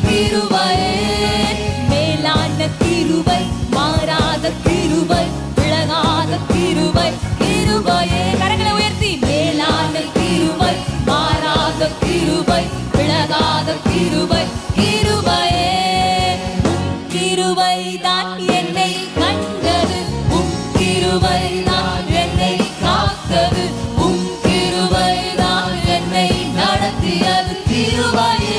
கிருபையே மேலான கிருபை மாறாத கிருபை விலகாத கிருபை கிருபையே கரங்களை உயர்த்தி மேலான கிருபை மாறாத கிருபை விலகாத கிருபை கிருபையே கிருபை தான் என்னை கண்டது உம் கிருபை தான் என்னை காத்தது உம் கிருபை தான் என்னை நடத்தியது கிருபையே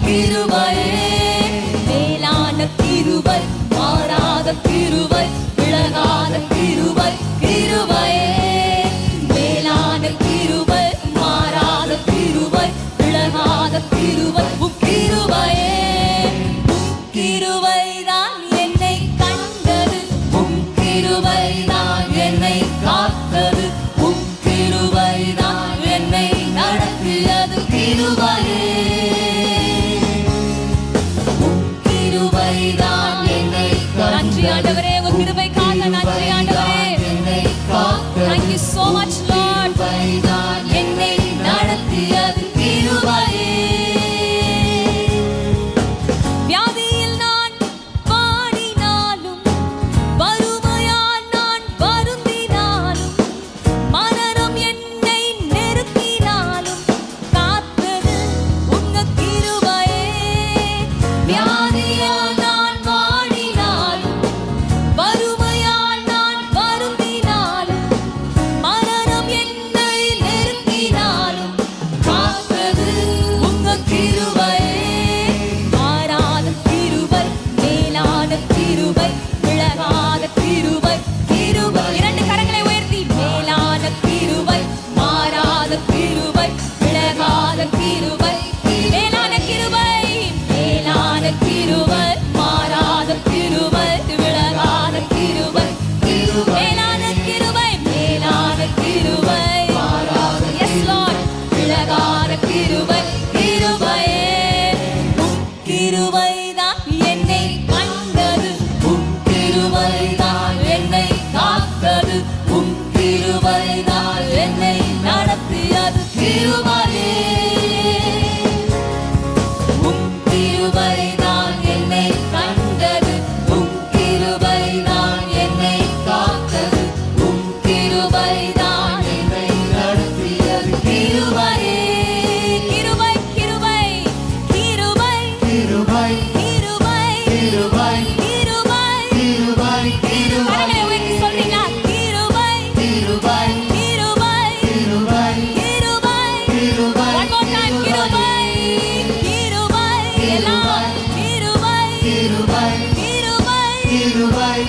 கிருபையே மேலான கிருபை மாறாத கிருபை விலகாத கிருபை கிருபையே மேலான கிருபை மாறாத கிருபை விலகாத கிருபை கிருபையே கிருபை தான் என்னை கண்டது உம் கிருபை தான் என்னை காத்தது உம் கிருபை தான் என்னை நடத்தியது கிருபையே நன்றி ஆண்டவரே உங்க கிருபைக்காக நன்றி ஆண்டவரே thank you so much lord என்னை நடத்தியது கிருபையே வியாதியில் நான் வாடினாலும் வறுமையால் நான் வருந்தினாலும் மரணம் என்னை நெருக்கினாலும் காத்தது உங்க கிருபையே வியாதியால்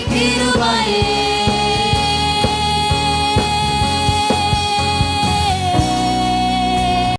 கிருபை